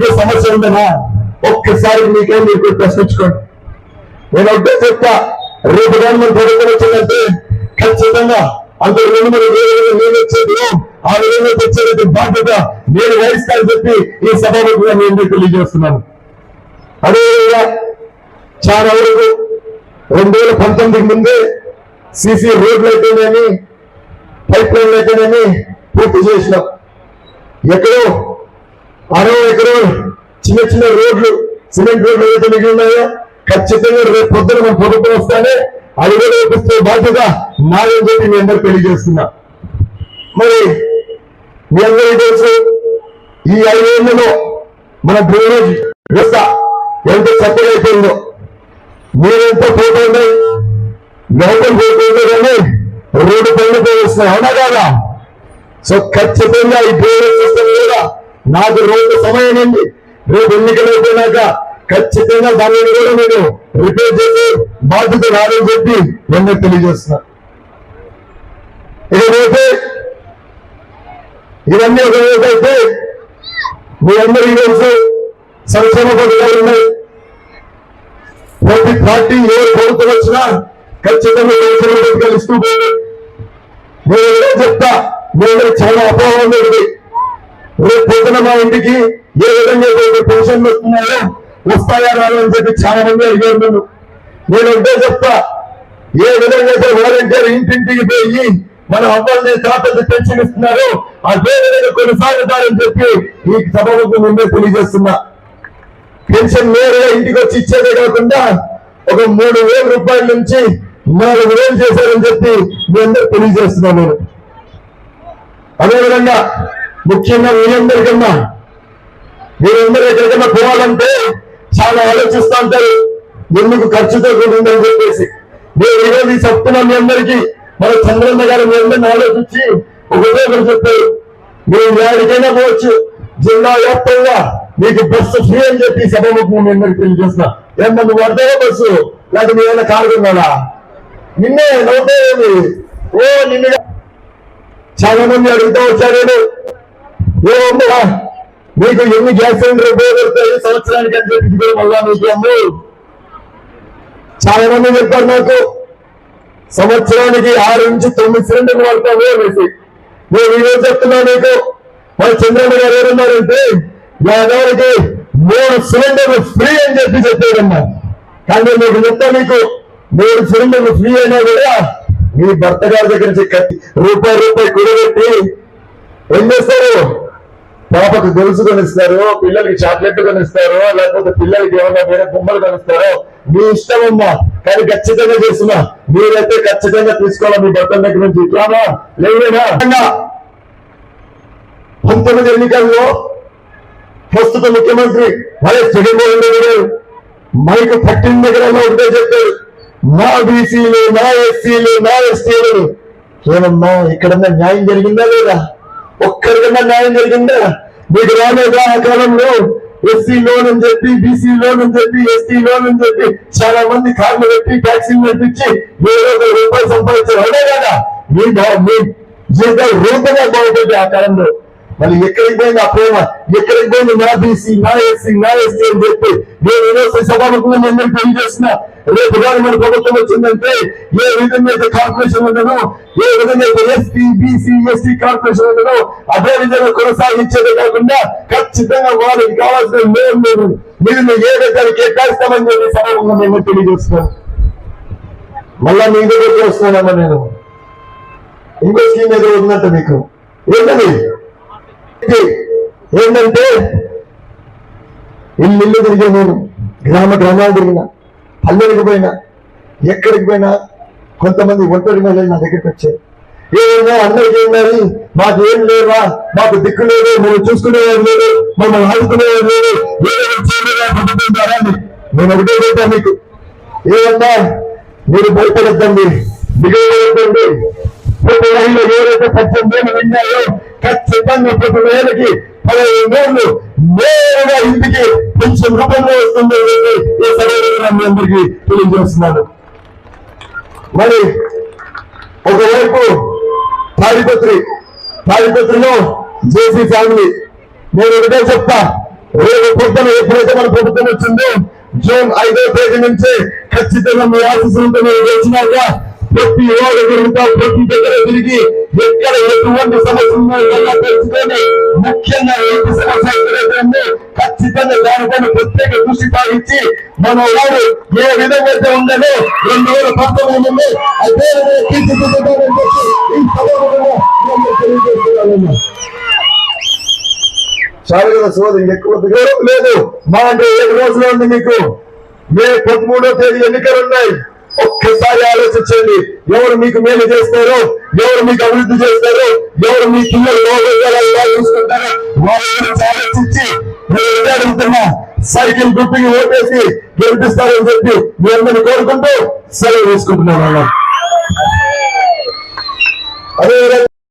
Road సమస్య ఉందనా ఒక్కసారి మీకేం మీరు ప్రశ్నించుకోండి. నేను ఒకటే చెప్తా, రేపు గవర్నమెంట్ ప్రభుత్వం వచ్చిందంటే ఖచ్చితంగా అందరూ 2,300 నీళ్ళు వచ్చేది ఆ విధంగా తెచ్చేది బాధ్యత నేను వహిస్తానని చెప్పి ఈ సభాముఖంగా నేను తెలియజేస్తున్నాను. అదేవిధంగా చాలా వరకు 2019 ముందే సీసీ రోడ్లు అయితేనేమి పైప్ లైన్లు అయితేనేమి పూర్తి చేసినాం. ఎక్కడో 60 ఎకరాలు చిన్న చిన్న రోడ్లు సిమెంట్ రోడ్లు ఏదైతే మిగిలి ఉన్నాయో ఖచ్చితంగా రేపు పొద్దున మన ప్రభుత్వం వస్తానే అది కూడా వేపిస్తే బాధ్యత నాదని చెప్పి మీ అందరూ తెలియజేస్తున్నా. మరి మీ అందరికీ తెలుసు ఈ 5 ఏళ్లలో మన డ్రైనేజ్ వ్యవస్థ ఎంత చక్కగా అయిపోయిందో, మీరెంతో పోతుంది లోపల పోతుంది కానీ రోడ్డు పనులతో వస్తున్నాయి, అవునా కాదా? సో ఖచ్చితంగా ఈ డ్రైనేజ్ సిస్టమ్ కూడా నాకు రోజు సమయం ఉంది. రేపు ఎన్నికలు అయిపోయినాక ఖచ్చితంగా దానిని కూడా నేను రిపేర్ చేసి బాధ్యత రాదని చెప్పి నేను తెలియజేస్తున్నా. ఇకపోతే ఇవన్నీ ఒకవైతే మీ అందరికీ తెలుసు సంక్షేమ పథకాలు ఉన్నాయి. ప్రతి పార్టీ ఎవరు ప్రభుత్వం వచ్చినా ఖచ్చితంగా సంక్షేమ పథకాలు ఇస్తూ పోయి నేను చెప్తా, నేను చాలా అపోహ ఉంది. రేపు పొద్దున మా ఇంటికి ఏ విధంగా పెన్షన్లు వస్తున్నాయో వస్తాయా రాదని చెప్పి చాలా మంది అడిగారు నన్ను. నేను ఒకటే చెప్తా, ఏ విధంగా అయితే వాలంటీర్ ఇంటింటికి పోయి మన అమ్మాయిని తాతలు పెన్షన్ ఇస్తున్నారు అదే విధంగా కొనసాగుతారని చెప్పి ఈ సభకు ముందే తెలియజేస్తున్నా. పెన్షన్ నేరుగా ఇంటికి వచ్చి ఇచ్చేదే కాకుండా ఒక 3,000 రూపాయల నుంచి 4,000 చేశారని చెప్పి మీ అందరూ తెలియజేస్తున్నాను నేను. అదేవిధంగా ముఖ్యంగా మీరందరికన్నా మీరందరూ ఎక్కడికన్నా పోవాలంటే చాలా ఆలోచిస్తూ ఉంటారు, ఎందుకు ఖర్చుతో కూడిందని చెప్పేసి. నేను ఈరోజు చెప్తున్నా మీ అందరికీ, మన చంద్రన్న గారు మీ అందరిని ఆలోచించి ఒకటే చెప్పారు, మీరు ఎక్కడికైనా పోవచ్చు, జిల్లా వ్యాప్తంగా మీకు బస్సు ఫ్రీ అని చెప్పి సభముఖం మీ అందరికి తెలియజేస్తున్నా. ఏమన్నా నువ్వు అర్థమో బస్సు లేకపోతే మీ ఏమైనా కారుకున్నాడా? నిన్నే నవ్వుతాయేమి ఓ నిన్ను చాలా మంది అడుగుతూ వచ్చారు, ఏమమ్మా మీకు ఎన్ని గ్యాస్ సిలిండర్ ఉపయోగపడతాయి సంవత్సరానికి అని చెప్పి మళ్ళా మీకు అమ్ము చాలా మంది చెప్పారు నాకు సంవత్సరానికి 6 నుంచి 9 సిలిండర్లు వాడతాము అనేసి. నేను ఈరోజు చెప్తున్నా నీకు, మన చంద్రన్న గారు ఏమన్నారంటే ఎవరికి 3 సిలిండర్లు ఫ్రీ అని చెప్పి చెప్పారమ్మా. కానీ మీకు చెప్తా, మీకు 3 సిలిండర్లు ఫ్రీ అయినా కూడా మీ భర్త గారి దగ్గర నుంచి రూపాయి కూడబెట్టి ఏం చేస్తారు? పాపకు గొలుసు కొనిస్తారు, పిల్లలకి చాక్లెట్ కొనిస్తారు, లేకపోతే పిల్లలకి ఏమన్నా వేరే బొమ్మలు కొనిస్తారు, మీ ఇష్టం అమ్మా. కానీ ఖచ్చితంగా చేస్తున్నా, మీరైతే ఖచ్చితంగా తీసుకోవాలి మీ భర్త దగ్గర నుంచి. ఇట్లానా లేదేనా? 19 ఎన్నికల్లో ప్రస్తుత ముఖ్యమంత్రి వైఎస్ జగన్మోహన్ రెడ్డి గారు మైకు పట్టిన దగ్గర ఒకటే చెప్పారు, నా బీసీలు, నా ఎస్సీలు, నా ఎస్టీలు. ఏమమ్మా ఇక్కడన్నా న్యాయం జరిగిందా లేదా? ఒక్కరికన్నా న్యాయం జరిగిందా? మీకు రాలేదా? ఆ కాలంలో ఎస్సీ లోన్ అని చెప్పి, బీసీ లోన్ అని చెప్పి, ఎస్టీ లోన్ అని చెప్పి చాలా మంది కార్లు పెట్టి ట్యాక్సీలు పెట్టించి 7,000 రూపాయలు సంపాదించారు, అదే కదా? మీ జీవితాలు రూపంగా బాగుంటుంది ఆ కాలంలో. మళ్ళీ ఎక్కడికి పోయింది ఆ ప్రేమ? ఎక్కడికి పోయింది నా బీసీ, నా ఎస్సీ, నా ఎస్టీ అని చెప్పి? నేను ఈరోజు సభాముఖంగా మీ అందరికీ తెలియజేస్తున్నా, రేపు గవర్నమెంట్ ప్రభుత్వం వచ్చిందంటే ఏ విధంగా అయితే కార్పొరేషన్ ఉండదో, ఏ విధంగా అయితే ఎస్టీ, బీసీ, ఎస్టీ కార్పొరేషన్ ఉండదో అదే విధంగా కొనసాగించేదే కాకుండా ఖచ్చితంగా వాళ్ళకి కావాల్సిన లోన్ మీరు ఏ విధంగా కేటాయిస్తామని చెప్పి సభాముఖంగా మేము తెలియజేస్తున్నాను. మళ్ళా మీ దగ్గరికి వస్తున్నానమ్మా. నేను ఇంకో స్కీమ్ ఏదో ఉందంట మీకు, ఏంటది? ఏంటంటే ఇల్లు తిరిగా, నేను గ్రామాలు తిరిగినా, పల్లెలకు పోయినా, ఎక్కడికి పోయినా కొంతమంది ఒంటరి మహిళలు నా దగ్గరికి వచ్చారు. ఏమైనా అందరికీ ఏంటని, మాకు ఏం లేవా, మాకు దిక్కు లేదు, మేము చూసుకునేవారు లేదు, మమ్మల్ని ఆడుకునేవారు లేదు, అని నేను ఒకటే పెట్టా మీకు. ఏమన్నా మీరు భయపడద్దండి, దిగవద్దండి. ప్రతి మహిళ ఎవరైతే 18 ఏళ్ళు విన్నాయో ఖచ్చితంగా ప్రతి మహిళకి 15 ఏళ్ళు నేరుగా ఇంటికి కొంచెం రూపంలో వస్తుంది ఈ సరైన మీ అందరికీ తెలియజేస్తున్నాను. మరి ఒకవైపు తాడిపత్రిలో జేసీ ఫ్యామిలీ, నేను ఒకటే చెప్తా, రేపు పొద్దున ఎప్పుడైతే మన ప్రభుత్వం వచ్చిందో జూన్ 5వ తేదీ నుంచి ఖచ్చితంగా మీ ఆఫీసులతో మీరు వచ్చినాక ప్రతి ఓడ తిరుగుతా, ప్రతి దగ్గర తిరిగి ఎక్కడ ఎటువంటి సమస్య ఉన్నాయో తెలుసుకొని ముఖ్యంగా ఎట్టి సమస్య ఎక్కడైతే ఉందో ఖచ్చితంగా దానిపైన ప్రత్యేక దృష్టి సాగించి మన వారు ఏ విధంగా అయితే ఉండదో 2019 అదే తీర్చిదిద్దుతారని చెప్పి ఈ సభలో తెలియజేస్తున్నాను. చాలా కదా సోదరు, ఇంకెక్కువ లేదు. మా అంటే 7 రోజులు ఉంది మీకు. మే 13వ తేదీ ఎన్నికలు ఉన్నాయి. ఒక్కసారి ఆలోచించండి, ఎవరు మీకు మేలు చేస్తారో, ఎవరు మీకు అభివృద్ధి చేస్తారో, ఎవరు మీ పిల్లలు చూసుకుంటారో వాళ్ళ గురించి ఆలోచించి నేను అడుగుతున్నా, సైకిల్ గుర్తుకి ఓటేసి గెలిపిస్తారని చెప్పి మీ అందరిని కోరుకుంటూ సెలవు తీసుకుంటున్నాను. అదే